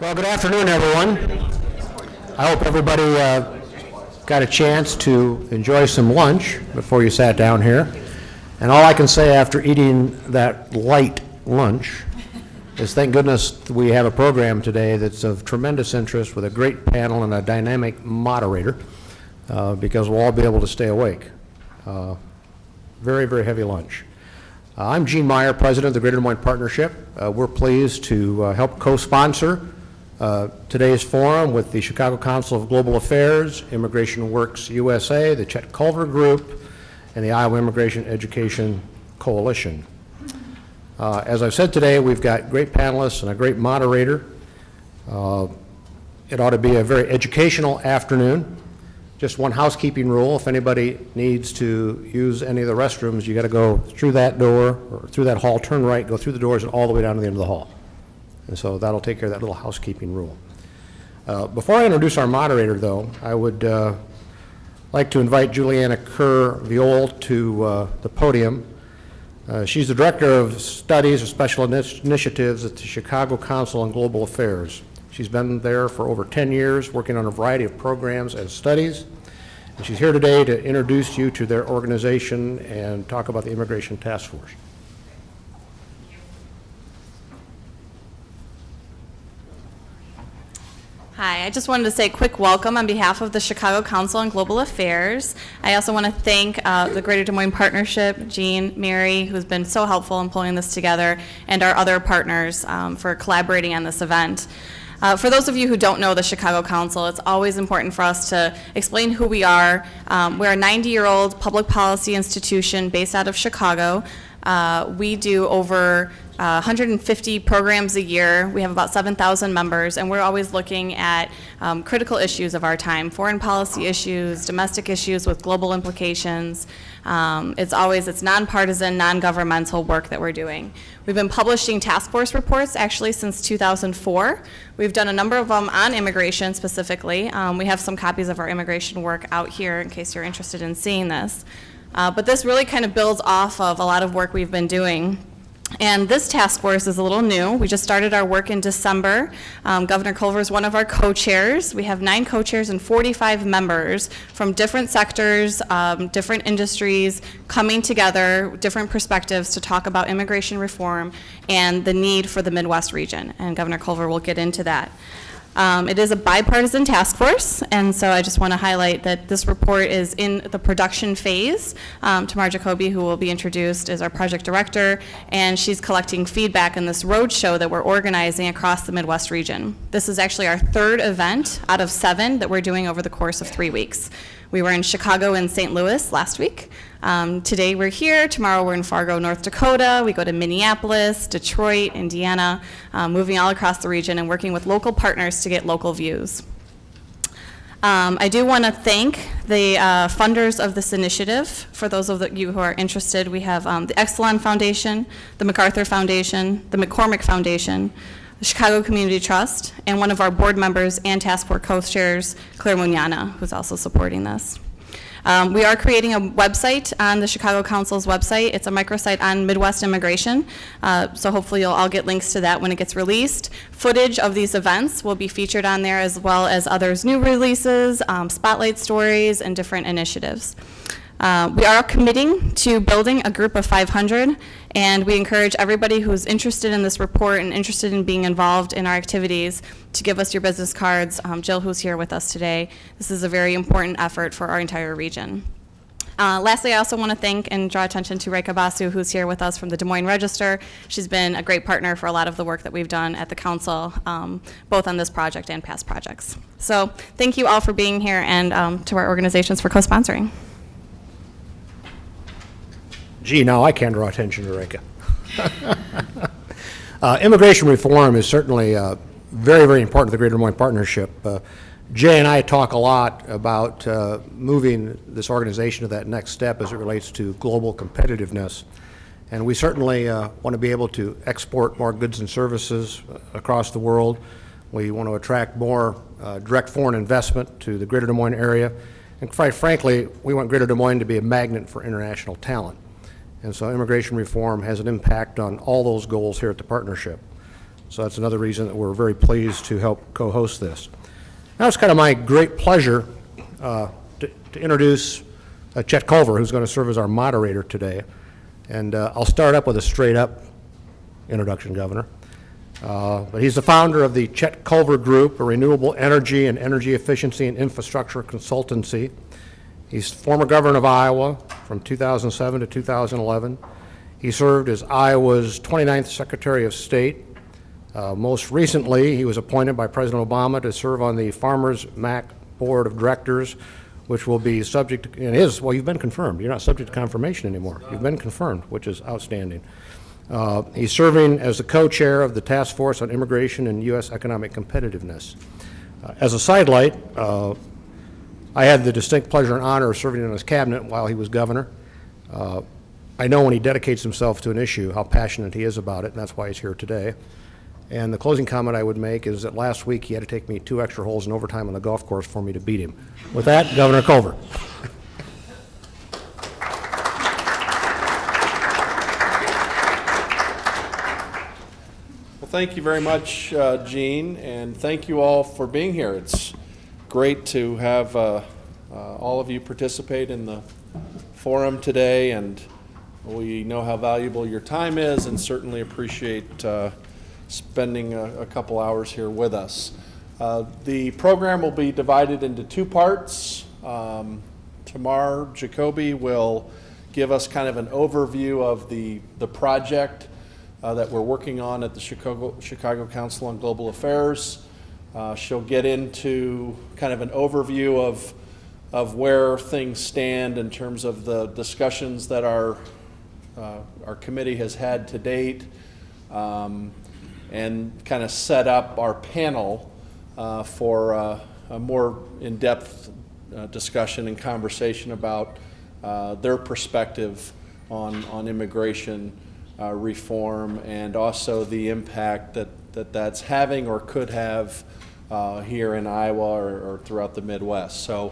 Well, good afternoon, everyone. I hope everybody got a chance to enjoy some lunch before you sat down here. And all I can say after eating that light lunch is thank goodness we have a program today that's of tremendous interest with a great panel and a dynamic moderator because we'll all be able to stay awake. Very, very heavy lunch. I'm Gene Meyers, President of the Greater Des Moines Partnership. We're pleased to help co-sponsor today's forum with the Chicago Council of Global Affairs, Immigration Works USA, the Chet Culver Group, and the Iowa Immigration Education Coalition. As I've said today, we've got great panelists and a great moderator. It ought to be a very educational afternoon. Just one housekeeping rule: if anybody needs to use any of the restrooms, you got to go through that door or through that hall, turn right, go through the doors, and all the way down to the end of the hall. And so that'll take care of that little housekeeping rule. Before I introduce our moderator, though, I would like to invite Juliana Kerr-Viol to the podium. She's the Director of Studies or Special Initiatives at the Chicago Council on Global Affairs. She's been there for over 10 years, working on a variety of programs and studies. And she's here today to introduce you to their organization and talk about the Immigration Task Force. Hi, I just wanted to say a quick welcome on behalf of the Chicago Council on Global Affairs. I also want to thank the Greater Des Moines Partnership, Jean, Mary, who's been so helpful in pulling this together, and our other partners for collaborating on this event. For those of you who don't know the Chicago Council, it's always important for us to explain who we are. We're a 90-year-old public policy institution based out of Chicago. We do over 150 programs a year. We have about 7,000 members, and we're always looking at critical issues of our time: foreign policy issues, domestic issues with global implications. It's nonpartisan, non-governmental work that we're doing. We've been publishing task force reports actually since 2004. We've done a number of them on immigration specifically. We have some copies of our immigration work out here in case you're interested in seeing this. But this really kind of builds off of a lot of work we've been doing. And this task force is a little new. We just started our work in December. Governor Culver is one of our co-chairs. We have 9 co-chairs and 45 members from different sectors, different industries, coming together, different perspectives to talk about immigration reform and the need for the Midwest region. And Governor Culver will get into that. It is a bipartisan task force, and so I just want to highlight that this report is in the production phase. Tamar Jacoby, who will be introduced, is our project director, and she's collecting feedback in this roadshow that we're organizing across the Midwest region. This is actually our 3rd event out of 7 that we're doing over the course of 3 weeks. We were in Chicago and St. Louis last week. Today we're here. Tomorrow we're in Fargo, North Dakota. We go to Minneapolis, Detroit, Indiana, moving all across the region and working with local partners to get local views. I do want to thank the funders of this initiative. For those of you who are interested, we have the Exelon Foundation, the MacArthur Foundation, the McCormick Foundation, the Chicago Community Trust, and one of our board members and task force co-chairs, Claire Mugnana, who's also supporting this. We are creating a website on the Chicago Council's website. It's a microsite on Midwest immigration, so hopefully you'll all get links to that when it gets released. Footage of these events will be featured on there, as well as others' new releases, spotlight stories, and different initiatives. We are committing to building a group of 500, and we encourage everybody who's interested in this report and interested in being involved in our activities to give us your business cards. Jill, who's here with us today, this is a very important effort for our entire region. Lastly, I also want to thank and draw attention to Reka Basu, who's here with us from the Des Moines Register. She's been a great partner for a lot of the work that we've done at the council, both on this project and past projects. So thank you all for being here, and to our organizations for co-sponsoring. Gee, now I can draw attention to Reka. Immigration reform is certainly very, very important to the Greater Des Moines Partnership. Jay and I talk a lot about moving this organization to that next step as it relates to global competitiveness. And we certainly want to be able to export more goods and services across the world. We want to attract more direct foreign investment to the Greater Des Moines area. And quite frankly, we want Greater Des Moines to be a magnet for international talent. And so immigration reform has an impact on all those goals here at the partnership. So that's another reason that we're very pleased to help co-host this. Now it's kind of my great pleasure to introduce Chet Culver, who's going to serve as our moderator today. And I'll start up with a straight-up introduction, Governor. But he's the founder of the Chet Culver Group, a renewable energy and energy efficiency and infrastructure consultancy. He's former governor of Iowa from 2007 to 2011. He served as Iowa's 29th Secretary of State. Most recently, he was appointed by President Obama to serve on the Farmers Mac Board of Directors, which will be subject to, and is, well, you've been confirmed. You're not subject to confirmation anymore. You've been confirmed, which is outstanding. He's serving as the co-chair of the Task Force on Immigration and U.S. Economic Competitiveness. As a sidelight, I had the distinct pleasure and honor of serving in his cabinet while he was governor. I know when he dedicates himself to an issue how passionate he is about it, and that's why he's here today. And the closing comment I would make is that last week he had to take me 2 extra holes in overtime on the golf course for me to beat him. With that, Governor Culver. Well, thank you very much, Gene, and thank you all for being here. It's great to have all of you participate in the forum today, and we know how valuable your time is and certainly appreciate spending a couple hours here with us. The program will be divided into 2 parts. Tamar Jacoby will give us kind of an overview of the project that we're working on at the Chicago Council on Global Affairs. She'll get into kind of an overview of where things stand in terms of the discussions that our committee has had to date, and kind of set up our panel for a more in-depth discussion and conversation about their perspective on immigration reform and also the impact that's having or could have here in Iowa or throughout the Midwest. So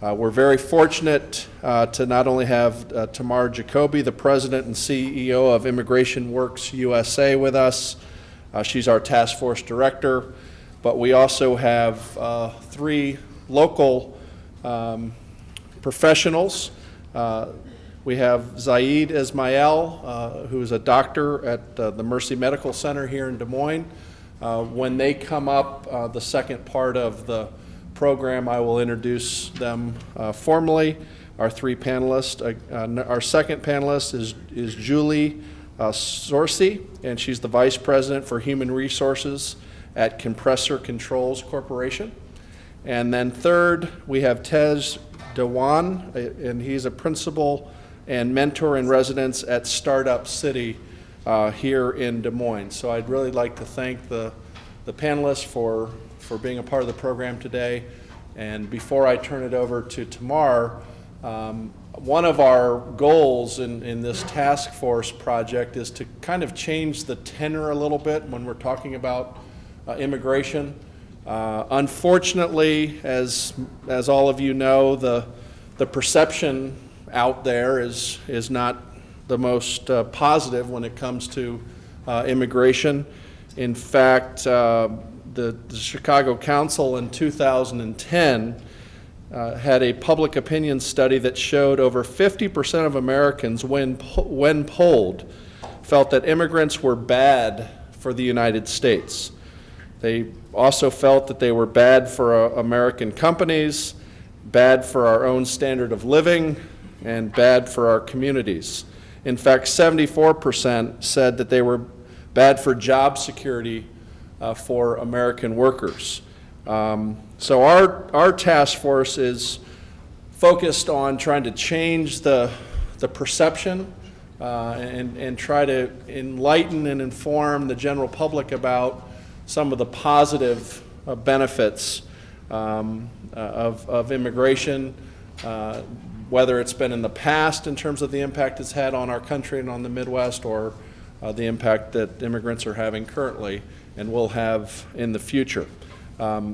we're very fortunate to not only have Tamar Jacoby, the president and CEO of Immigration Works USA, with us. She's our task force director, but we also have 3 local professionals. We have Zaid Ismail, who is a doctor at the Mercy Medical Center here in Des Moines. When they come up, the second part of the program, I will introduce them formally, our 3 panelists. Our second panelist is Julie Sorcy, and she's the Vice President for Human Resources at Compressor Controls Corporation. And then third, we have Tej Dewan, and he's a principal and mentor in residence at Startup City here in Des Moines. So I'd really like to thank the panelists for being a part of the program today. And before I turn it over to Tamar, one of our goals in this task force project is to kind of change the tenor a little bit when we're talking about immigration. Unfortunately, as all of you know, the perception out there is not the most positive when it comes to immigration. In fact, the Chicago Council in 2010 had a public opinion study that showed over 50% of Americans, when polled, felt that immigrants were bad for the United States. They also felt that they were bad for American companies, bad for our own standard of living, and bad for our communities. In fact, 74% said that they were bad for job security for American workers. So our task force is focused on trying to change the perception and try to enlighten and inform the general public about some of the positive benefits of immigration, whether it's been in the past in terms of the impact it's had on our country and on the Midwest, or the impact that immigrants are having currently and will have in the future.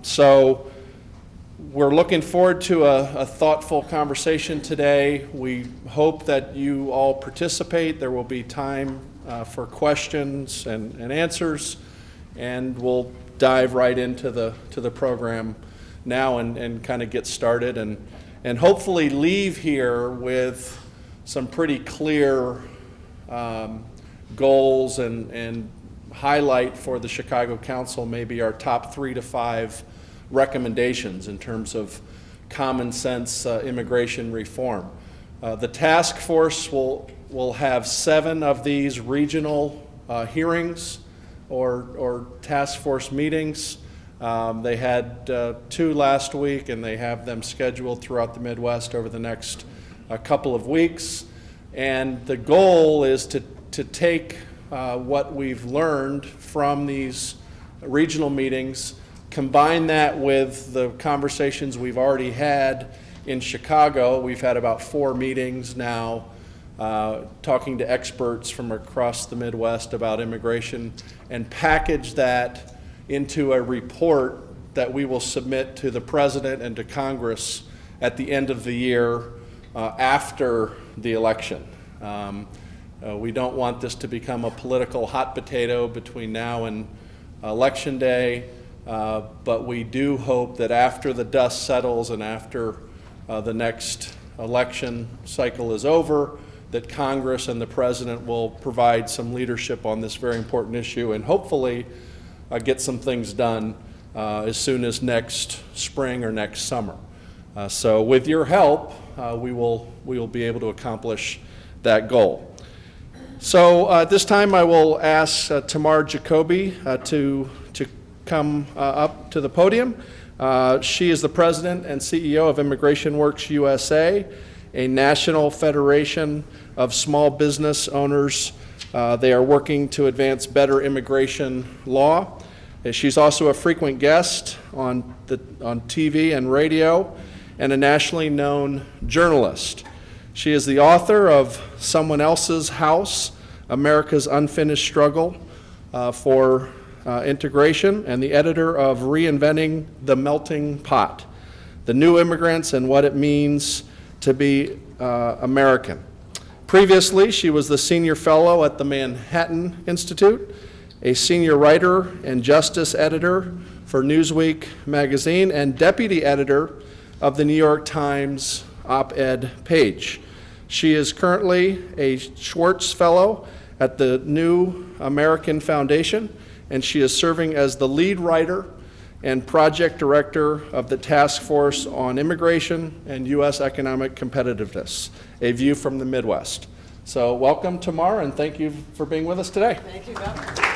So we're looking forward to a thoughtful conversation today. We hope that you all participate. There will be time for questions and answers. and we'll dive right into the program now and kind of get started and hopefully leave here with some pretty clear goals and highlight for the Chicago Council maybe our top 3 to 5 recommendations in terms of common sense immigration reform. The task force will have 7 of these regional hearings or task force meetings. They had 2 last week, and they have them scheduled throughout the Midwest over the next couple of weeks. And the goal is to take what we've learned from these regional meetings, combine that with the conversations we've already had in Chicago. We've had about 4 meetings now talking to experts from across the Midwest about immigration, and package that into a report that we will submit to the President and to Congress at the end of the year after the election. We don't want this to become a political hot potato between now and Election Day, but we do hope that after the dust settles and after the next election cycle is over, that Congress and the President will provide some leadership on this very important issue and hopefully get some things done as soon as next spring or next summer. So with your help, we will be able to accomplish that goal. So at this time, I will ask Tamar Jacoby to come up to the podium. She is the president and CEO of Immigration Works USA, a national federation of small business owners. They are working to advance better immigration law. She's also a frequent guest on TV and radio, and a nationally known journalist. She is the author of Someone Else's House, America's Unfinished Struggle for Integration, and the editor of Reinventing the Melting Pot, The New Immigrants and What It Means to Be American. Previously, she was the senior fellow at the Manhattan Institute, a senior writer and justice editor for Newsweek magazine, and deputy editor of the New York Times op-ed page. She is currently a Schwartz Fellow at the New American Foundation, and she is serving as the lead writer and project director of the Task Force on Immigration and U.S. Economic Competitiveness, a view from the Midwest. So welcome, Tamar, and thank you for being with us today. Thank you, Governor.